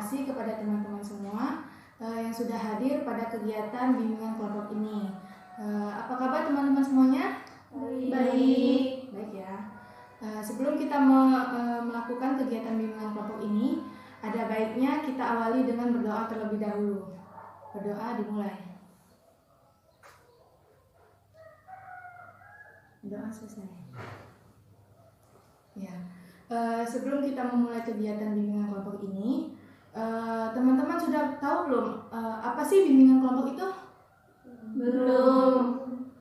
kasih kepada teman-teman semua yang sudah hadir pada kegiatan bimbingan kelompok ini. Apa kabar teman-teman semuanya? Baik. Baik ya. Sebelum kita melakukan kegiatan bimbingan kelompok ini, ada baiknya kita awali dengan berdoa terlebih dahulu. Berdoa dimulai. Doa selesai. Ya. Sebelum kita memulai kegiatan bimbingan kelompok ini, teman-teman sudah tahu belum apa sih bimbingan kelompok itu?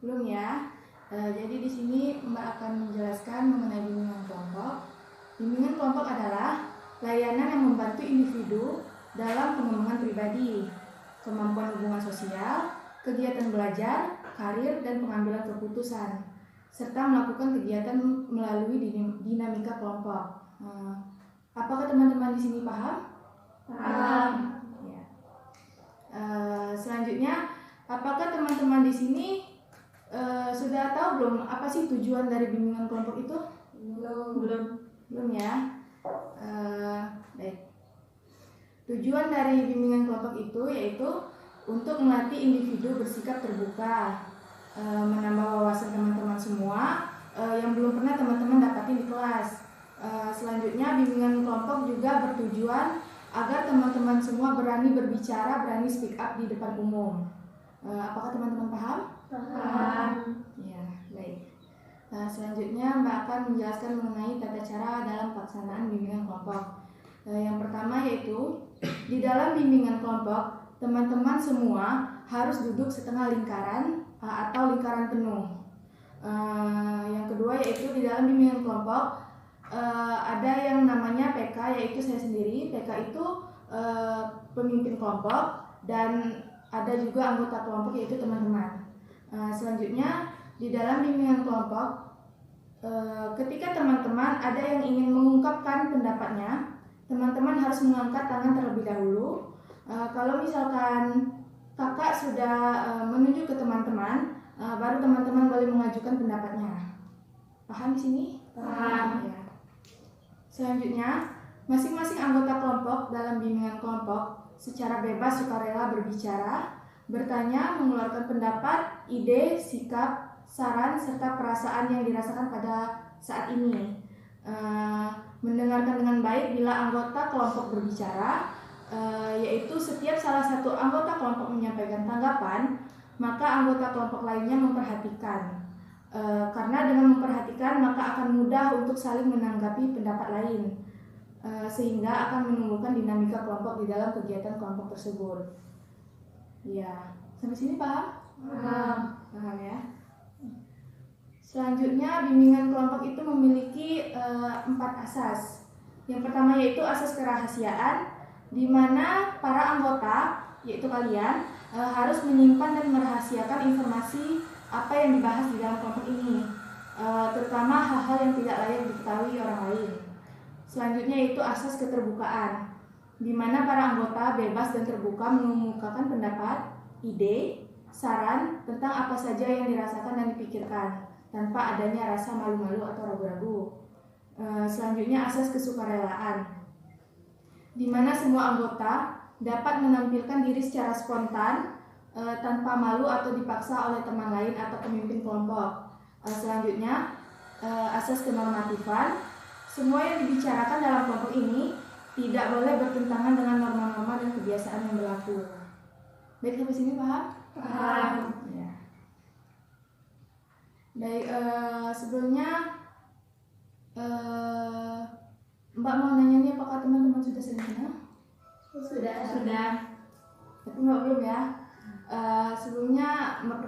Belum ya. Jadi di sini Mbak akan menjelaskan mengenai bimbingan kelompok. Bimbingan kelompok adalah layanan yang membantu individu dalam pengembangan pribadi, kemampuan hubungan sosial, kegiatan belajar, karir, dan pengambilan keputusan, serta melakukan kegiatan melalui dinamika kelompok. Apakah teman-teman di sini paham? Paham. Ya. Selanjutnya, apakah teman-teman di sini sudah tahu belum apa sih tujuan dari bimbingan kelompok itu? Belum ya. Baik. Tujuan dari bimbingan kelompok itu yaitu untuk melatih individu bersikap terbuka, menambah wawasan teman-teman semua yang belum pernah teman-teman dapatin di kelas. Selanjutnya, bimbingan kelompok juga bertujuan agar teman-teman semua berani berbicara, berani speak up di depan umum. Apakah teman-teman paham? Paham. Ya, baik. Selanjutnya Mbak akan menjelaskan mengenai tata cara dalam pelaksanaan bimbingan kelompok. Yang pertama yaitu di dalam bimbingan kelompok, teman-teman semua harus duduk setengah lingkaran atau lingkaran penuh. Yang kedua yaitu di dalam bimbingan kelompok ada yang namanya PK, yaitu saya sendiri. PK itu pemimpin kelompok, dan ada juga anggota kelompok yaitu teman-teman. Selanjutnya di dalam bimbingan kelompok, ketika teman-teman ada yang ingin mengungkapkan pendapatnya, teman-teman harus mengangkat tangan terlebih dahulu. Kalau misalkan kakak sudah menunjuk ke teman-teman, baru teman-teman boleh mengajukan pendapatnya. Paham di sini? Paham. Ya. Selanjutnya, masing-masing anggota kelompok dalam bimbingan kelompok secara bebas sukarela berbicara, bertanya, mengeluarkan pendapat, ide, sikap, saran, serta perasaan yang dirasakan pada saat ini. Mendengarkan dengan baik bila anggota kelompok berbicara, yaitu setiap salah satu anggota kelompok menyampaikan tanggapan, maka anggota kelompok lainnya memperhatikan. Karena dengan memperhatikan maka akan mudah untuk saling menanggapi pendapat lain, sehingga akan menumbuhkan dinamika kelompok di dalam kegiatan kelompok tersebut. Ya, sampai sini paham? Paham ya. Selanjutnya, bimbingan kelompok itu memiliki 4 asas. Yang pertama yaitu asas kerahasiaan, di mana para anggota, yaitu kalian, harus menyimpan dan merahasiakan informasi apa yang dibahas di dalam kelompok ini, terutama hal-hal yang tidak layak diketahui orang lain. Selanjutnya yaitu asas keterbukaan, di mana para anggota bebas dan terbuka mengemukakan pendapat, ide, saran tentang apa saja yang dirasakan dan dipikirkan, tanpa adanya rasa malu-malu atau ragu-ragu. Selanjutnya asas kesukarelaan, di mana semua anggota dapat menampilkan diri secara spontan, tanpa malu atau dipaksa oleh teman lain atau pemimpin kelompok. Selanjutnya, asas kenormatifan, semua yang dibicarakan dalam kelompok ini tidak boleh bertentangan dengan norma-norma dan kebiasaan yang berlaku. Baik, sampai sini paham? Paham. Ya. Baik, sebelumnya Mbak mau nanya nih, apakah teman-teman sudah saling kenal? Sudah. Tapi Mbak belum ya. Sebelumnya Mbak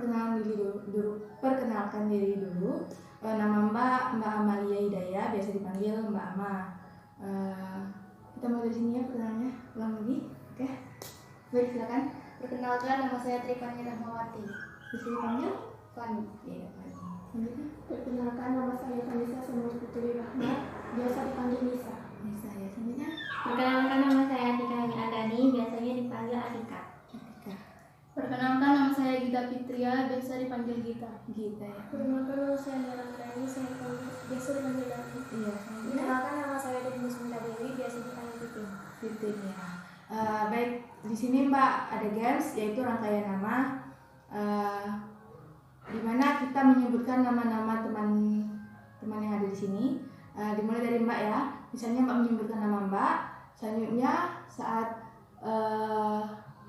perkenalkan diri dulu. Nama Mbak Amalia Hidayah, biasa dipanggil Mbak Ama. Kita mulai dari sini ya perkenalannya, ulang lagi. Oke. Baik, silakan. Perkenalkan, nama saya Tripani Rahmawati. Bisa dipanggil? Fani. Iya, Fani. Selanjutnya. Perkenalkan, nama saya Vanessa Semur Putri Rahmat, biasa dipanggil Nisa. Bisa ya, selanjutnya. Perkenalkan, nama saya Atika Andani, biasanya dipanggil Atika. Atika. Perkenalkan, nama saya Gita Fitria, biasa dipanggil Gita. Gita ya. Perkenalkan, nama saya Nara Rani, biasa dipanggil Dani. Iya, selanjutnya. Perkenalkan, nama saya Dewi Musmita Dewi, biasa dipanggil Titin. Titin ya. Baik, di sini Mbak ada games yaitu rangkaian nama, di mana kita menyebutkan nama-nama teman-teman yang ada di sini. Dimulai dari Mbak ya. Misalnya Mbak menyebutkan nama Mbak, selanjutnya saat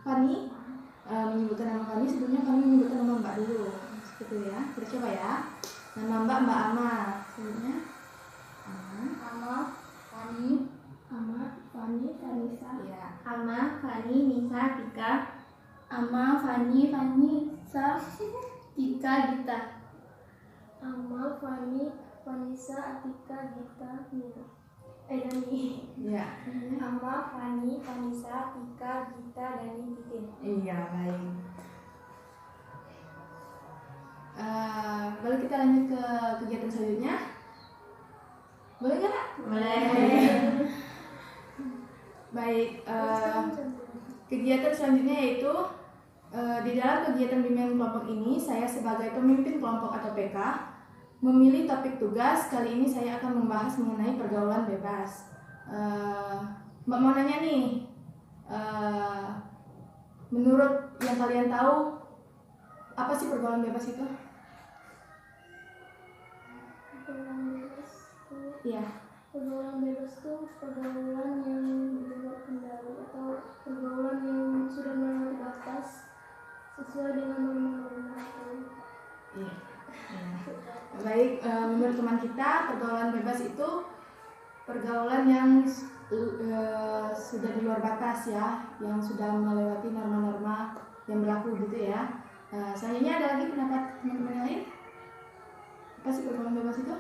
Fani menyebutkan nama Fani, sebelumnya Fani menyebutkan nama Mbak dulu. Seperti itu ya. Kita coba ya. Nama Mbak Ama. Selanjutnya Ama, Fani, Ahmad, Fani, Vanessa. ya. Ama, Fani, Nisa, Tika, Ama, Fani, Vanessa. Tika, Gita. Ama, Fani, Vanessa, Atika, Gita, Mira. Dani. Ya. Ama, Fani, Vanessa, Tika, Gita, Dani, Titin. Iya, baik. Boleh kita lanjut ke kegiatan selanjutnya? Boleh nggak? Boleh. Baik, kegiatan selanjutnya yaitu di dalam kegiatan bimbingan kelompok ini, saya sebagai pemimpin kelompok atau PK memilih topik tugas. Kali ini saya akan membahas mengenai pergaulan bebas. Mbak mau nanya nih, menurut yang kalian tahu, apa sih pergaulan bebas itu? Pergaulan bebas itu, Iya. pergaulan bebas itu pergaulan yang diluar kendali atau pergaulan yang sudah melewati batas sesuai dengan norma-norma atau Iya. Baik, menurut teman kita, pergaulan bebas itu pergaulan yang sudah di luar batas ya, yang sudah melewati norma-norma yang berlaku gitu ya. Selanjutnya ada lagi pendapat teman-teman yang lain? Apa sih pergaulan bebas itu?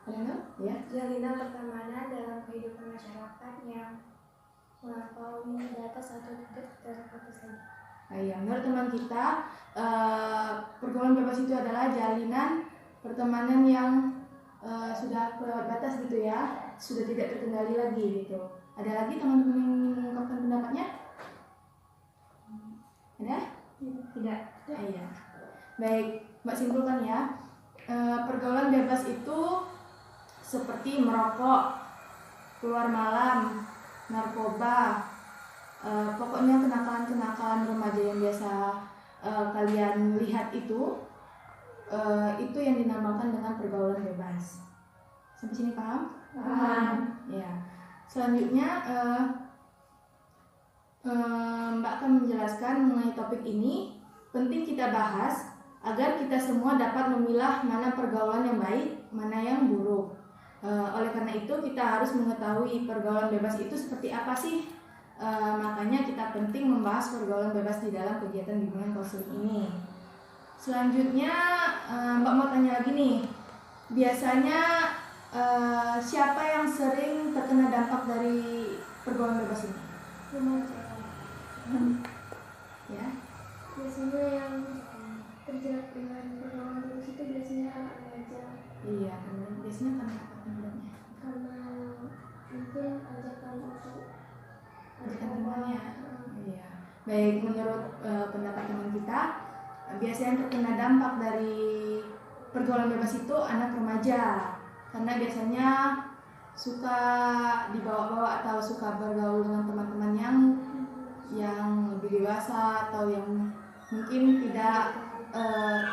Ada yang tahu? Ya. jalinan pertemanan dalam kehidupan masyarakat yang melampaui batas atau tidak terbatas lagi. Iya, menurut teman kita, pergaulan bebas itu adalah jalinan pertemanan yang sudah kelewat batas gitu ya, sudah tidak terkendali lagi gitu. Ada lagi teman-teman yang ingin mengungkapkan pendapatnya? Ada? Tidak. Iya. Baik, Mbak simpulkan ya. Pergaulan bebas itu seperti merokok, keluar malam, narkoba, pokoknya kenakalan-kenakalan remaja yang biasa kalian lihat itu yang dinamakan dengan pergaulan bebas. Sampai sini paham? Paham. Ya. Selanjutnya Mbak akan menjelaskan mengenai topik ini. Penting kita bahas agar kita semua dapat memilah mana pergaulan yang baik, mana yang buruk. Oleh karena itu kita harus mengetahui pergaulan bebas itu seperti apa sih. Makanya kita penting membahas pergaulan bebas di dalam kegiatan bimbingan konseling ini. Selanjutnya Mbak mau tanya lagi nih, biasanya siapa yang sering terkena dampak dari pergaulan bebas ini? Remaja. Ya. Biasanya yang terjerat dengan pergaulan bebas itu biasanya anak remaja Iya, biasanya kan apa penyebabnya? karena mungkin ajakan untuk Ajakan temannya. Iya. Baik, menurut pendapat teman kita, biasanya yang terkena dampak dari pergaulan bebas itu anak remaja, karena biasanya suka dibawa-bawa atau suka bergaul dengan teman-teman yang lebih dewasa atau yang mungkin tidak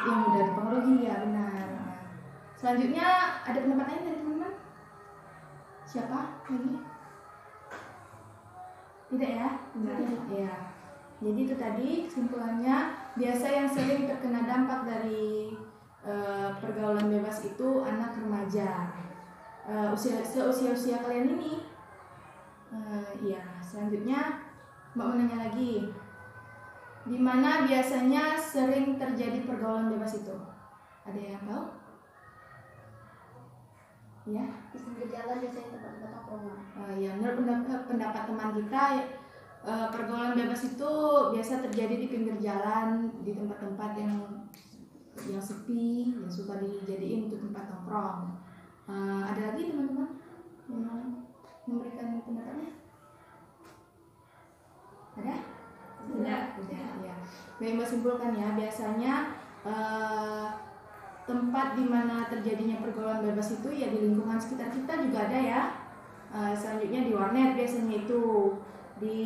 yang mudah dipengaruhi, ya benar. Selanjutnya ada pendapat lain dari teman-teman? Siapa lagi? Tidak ya? Tidak. Ya. Jadi itu tadi kesimpulannya, biasa yang sering terkena dampak dari pergaulan bebas itu anak remaja. Usia kalian ini. Ya, selanjutnya Mbak mau nanya lagi. Di mana biasanya sering terjadi pergaulan bebas itu? Ada yang tahu? Ya. Di pinggir jalan biasanya tempat-tempat tongkrongan. Ya, menurut pendapat teman kita, pergaulan bebas itu biasa terjadi di pinggir jalan, di tempat-tempat yang sepi, yang suka dijadiin untuk tempat nongkrong. Ada lagi teman-teman yang memberikan pendapatnya? Ada? Tidak. Tidak. Ya. Baik, Mbak simpulkan ya. Biasanya tempat di mana terjadinya pergaulan bebas itu ya di lingkungan sekitar kita juga ada ya. Selanjutnya di warnet biasanya itu, di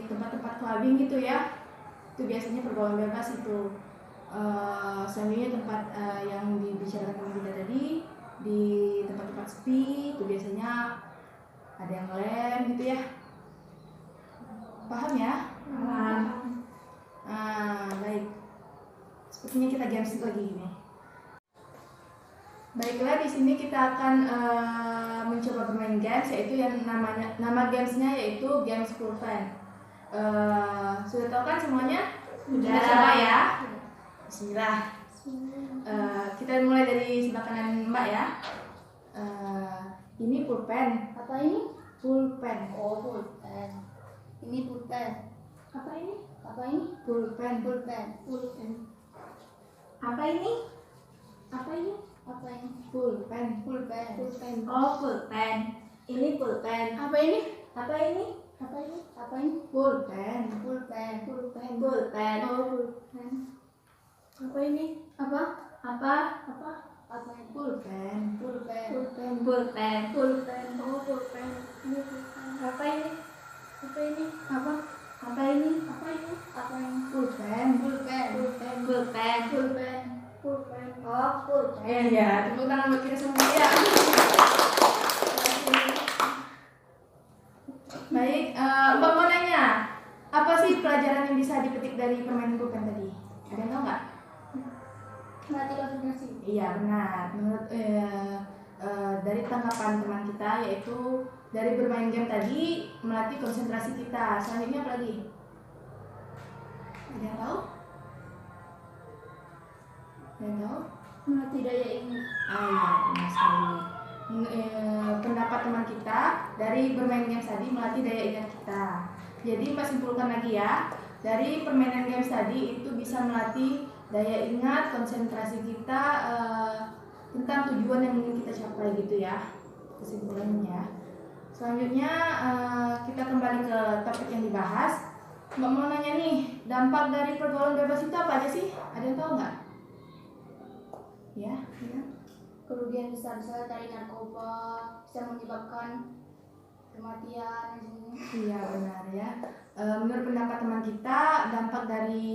tempat-tempat clubbing gitu ya, itu biasanya pergaulan bebas itu. Selanjutnya tempat yang dibicarakan teman kita tadi, di tempat-tempat sepi itu biasanya ada yang ngelem gitu ya. Paham ya? Paham. Baik. Sepertinya kita games lagi ini. Baiklah, di sini kita akan mencoba bermain games, yaitu yang nama gamesnya yaitu games pulpen. Sudah tahu kan semuanya? Sudah coba ya? Bismillah. Kita mulai dari sebelah kanan Mbak ya. Ini pulpen. Apa ini? Pulpen. Oh, pulpen. Ini pulpen. Apa ini? Apa ini? Pulpen. Pulpen. Pulpen. Apa ini? Apa ini? Apa ini? Pulpen. Pulpen. Pulpen. Oh, pulpen. Ini pulpen. Apa ini? Apa ini? Apa ini? Apa ini? Pulpen. Pulpen. Pulpen. Pulpen. Oh, pulpen. Apa ini? Apa? Apa? Apa? Apa ini? Pulpen. Pulpen. Pulpen. Pulpen. Pulpen. Oh, pulpen. Ini pulpen. Apa ini? Apa ini? Apa? Apa ini? Apa ini? Apa ini? Pulpen. Pulpen. Pulpen. Pulpen. Pulpen. Pulpen. Oh, pulpen. Iya, tepuk tangan buat kita semua ya. Baik, Mbak mau nanya, apa sih pelajaran yang bisa dipetik dari permainan pulpen tadi? Ada yang tahu nggak? Melatih konsentrasi. Iya benar. Menurut dari tanggapan teman kita, yaitu dari bermain game tadi melatih konsentrasi kita. Selanjutnya apa lagi? Ada yang tahu? Ada yang tahu? Melatih daya ingat. Iya, benar sekali. Pendapat teman kita dari bermain games tadi melatih daya ingat kita. Jadi Mbak simpulkan lagi ya, dari permainan games tadi itu bisa melatih daya ingat, konsentrasi kita tentang tujuan yang ingin kita capai gitu ya, kesimpulannya ya. Selanjutnya kita kembali ke topik yang dibahas. Mbak mau nanya nih, dampak dari pergaulan bebas itu apa aja sih? Ada yang tahu nggak? Ya, ya. Kerugian besar-besar dari narkoba bisa menyebabkan kematian dan sebagainya. Iya benar ya. Menurut pendapat teman kita, dampak dari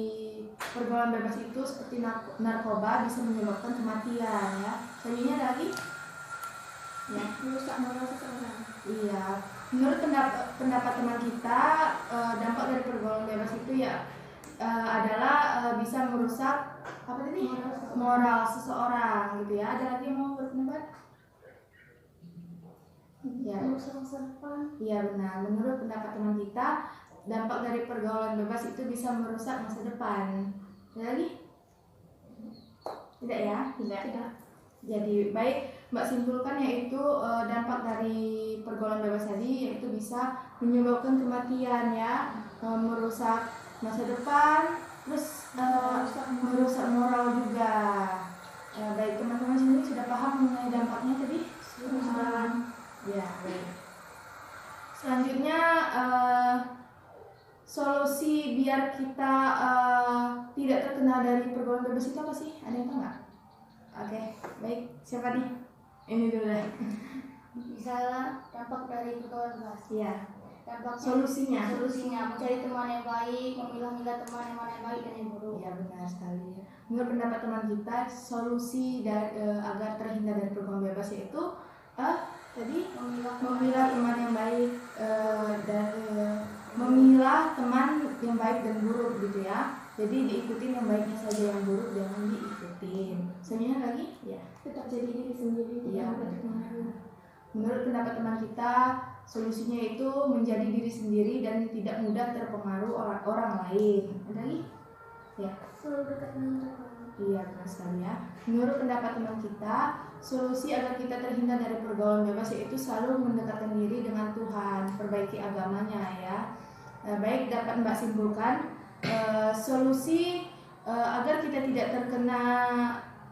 pergaulan bebas itu seperti narkoba bisa menyebabkan kematian ya. Selanjutnya ada lagi? Ya. Merusak moral seseorang. Iya. Menurut pendapat teman kita, dampak dari pergaulan bebas itu ya adalah bisa merusak apa tadi? Moral seseorang gitu ya. Ada lagi yang mau berpendapat? Ya. Merusak masa depan. Iya benar. Menurut pendapat teman kita, dampak dari pergaulan bebas itu bisa merusak masa depan. Ada lagi? Tidak ya? Tidak. Jadi baik, Mbak simpulkan yaitu dampak dari pergaulan bebas tadi yaitu bisa menyebabkan kematian ya, merusak masa depan, terus merusak moral juga. Baik teman-teman sini sudah paham mengenai dampaknya tadi? Sudah. Ya, baik. Selanjutnya solusi biar kita tidak terkena dari pergaulan bebas itu apa sih? Ada yang tahu nggak? Oke, baik. Siapa nih? Ini dulu deh. Misalnya dampak dari pergaulan bebas. Iya. Dampak Solusinya. mencari teman yang baik, memilah-milah teman yang mana yang baik dan yang buruk. Iya benar sekali. Menurut pendapat teman kita, solusi agar terhindar dari pergaulan bebas yaitu tadi memilah teman yang baik dan memilah teman yang baik dan buruk gitu ya. Jadi diikutin yang baiknya saja, yang buruk jangan diikutin. Selanjutnya lagi, ya. Tetap jadi diri sendiri. Iya. Menurut pendapat teman kita, solusinya itu menjadi diri sendiri dan tidak mudah terpengaruh orang lain. Ada lagi? Ya. Selalu dekat dengan Tuhan. Iya benar sekali ya. Menurut pendapat teman kita, solusi agar kita terhindar dari pergaulan bebas yaitu selalu mendekatkan diri dengan Tuhan, perbaiki agamanya ya. Baik, dapat Mbak simpulkan solusi agar kita tidak terkena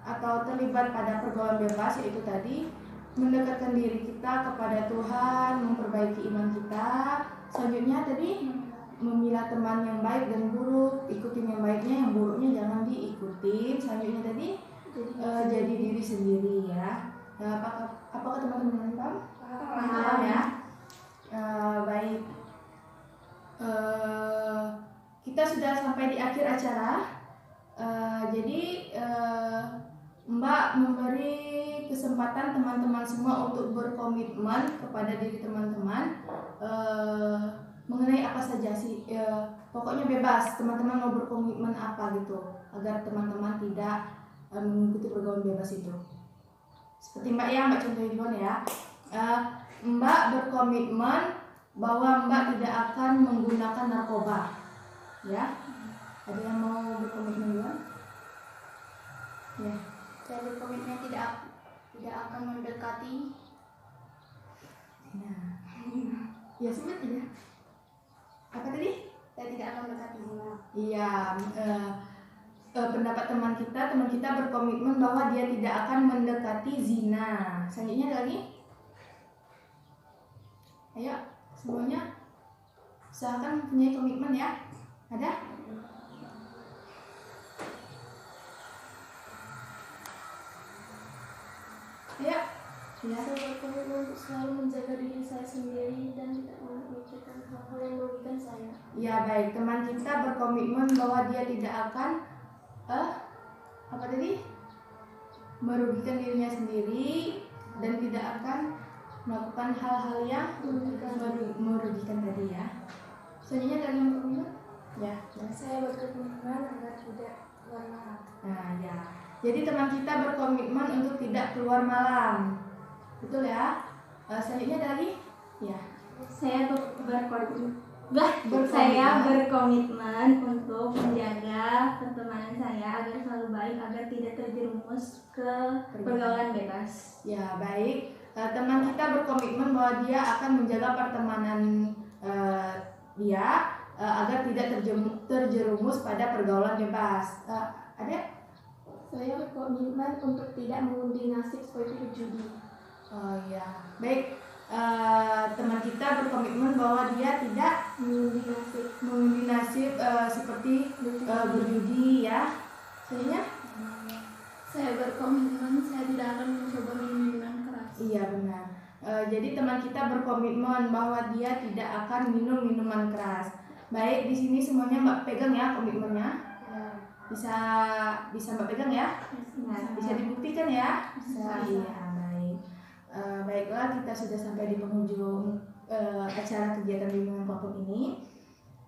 atau terlibat pada pergaulan bebas yaitu tadi mendekatkan diri kita kepada Tuhan, memperbaiki iman kita. Selanjutnya tadi memilah teman yang baik dan buruk, ikutin yang baiknya, yang buruknya jangan diikutin. Selanjutnya tadi jadi diri sendiri ya. Apakah teman-teman paham? Paham ya. Baik. kita sudah sampai di akhir acara. Jadi Mbak memberi kesempatan teman-teman semua untuk berkomitmen kepada diri teman-teman mengenai apa saja sih. Pokoknya bebas, teman-teman mau berkomitmen apa gitu, agar teman-teman tidak mengikuti pergaulan bebas itu. Seperti Mbak ya, Mbak contohin dulu ya. Mbak berkomitmen bahwa Mbak tidak akan menggunakan narkoba, ya. Ada yang mau berkomitmen dulu? Ya. Saya berkomitmen tidak akan mendekati. Nah, ya sebut ya. Apa tadi? Saya tidak akan mendekati zina. Iya. Pendapat teman kita berkomitmen bahwa dia tidak akan mendekati zina. Selanjutnya ada lagi? Ayo, semuanya usahakan punya komitmen ya. Ada? Ayo. Ya. Saya berkomitmen untuk selalu menjaga diri saya sendiri dan tidak memikirkan hal-hal yang merugikan saya. Ya baik, teman kita berkomitmen bahwa dia tidak akan apa tadi? Merugikan dirinya sendiri dan tidak akan melakukan hal-hal yang merugikan tadi ya. Selanjutnya ada yang berkomitmen? Ya. Saya berkomitmen agar tidak keluar malam. Nah ya. Jadi teman kita berkomitmen untuk tidak keluar malam. Betul ya? Selanjutnya ada lagi? Ya. Saya berkomitmen untuk menjaga pertemanan saya agar selalu baik, agar tidak terjerumus ke pergaulan bebas. Ya baik. Teman kita berkomitmen bahwa dia akan menjaga pertemanan dia agar tidak terjerumus pada pergaulan bebas. Ada? Saya berkomitmen untuk tidak mengundi nasib seperti judi. Oh ya, baik. Teman kita berkomitmen bahwa dia tidak mengundi nasib seperti berjudi ya. Selanjutnya? Saya berkomitmen saya tidak akan mencoba minuman keras. Iya benar. Jadi teman kita berkomitmen bahwa dia tidak akan minum minuman keras. Baik, di sini semuanya Mbak pegang ya komitmennya. Bisa Mbak pegang ya? Bisa dibuktikan ya? Iya, baik. Baiklah, kita sudah sampai di penghujung acara kegiatan bimbingan kelompok ini.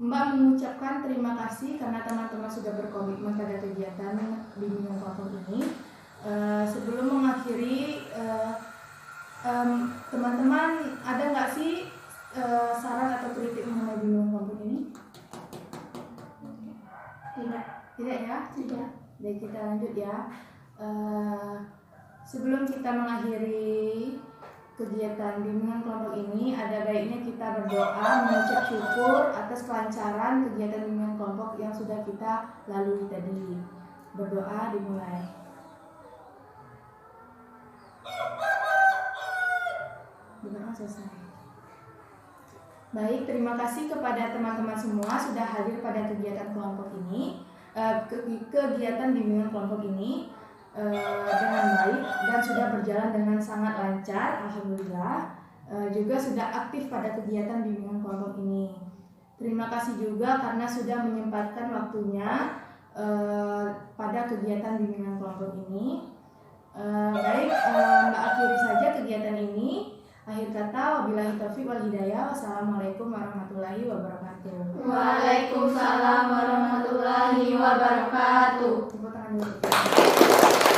Mbak mengucapkan terima kasih karena teman-teman sudah berkomitmen pada kegiatan bimbingan kelompok ini. Sebelum mengakhiri, teman-teman ada nggak sih saran atau kritik mengenai bimbingan kelompok ini? Tidak ya? Tidak. Baik, kita lanjut ya. Sebelum kita mengakhiri kegiatan bimbingan kelompok ini, ada baiknya kita berdoa mengucap syukur atas kelancaran kegiatan bimbingan kelompok yang sudah kita lalui tadi. Berdoa dimulai. Berdoa selesai. Baik, terima kasih kepada teman-teman semua sudah hadir pada kegiatan kelompok ini, kegiatan bimbingan kelompok ini dengan baik dan sudah berjalan dengan sangat lancar, alhamdulillah. Juga sudah aktif pada kegiatan bimbingan kelompok ini. Terima kasih juga karena sudah menyempatkan waktunya pada kegiatan bimbingan kelompok ini. Baik, Mbak akhiri saja kegiatan ini. Akhir kata, wabillahi taufiq wal hidayah. Wassalamualaikum warahmatullahi wabarakatuh. Waalaikumsalam warahmatullahi wabarakatuh. Tepuk tangan dulu.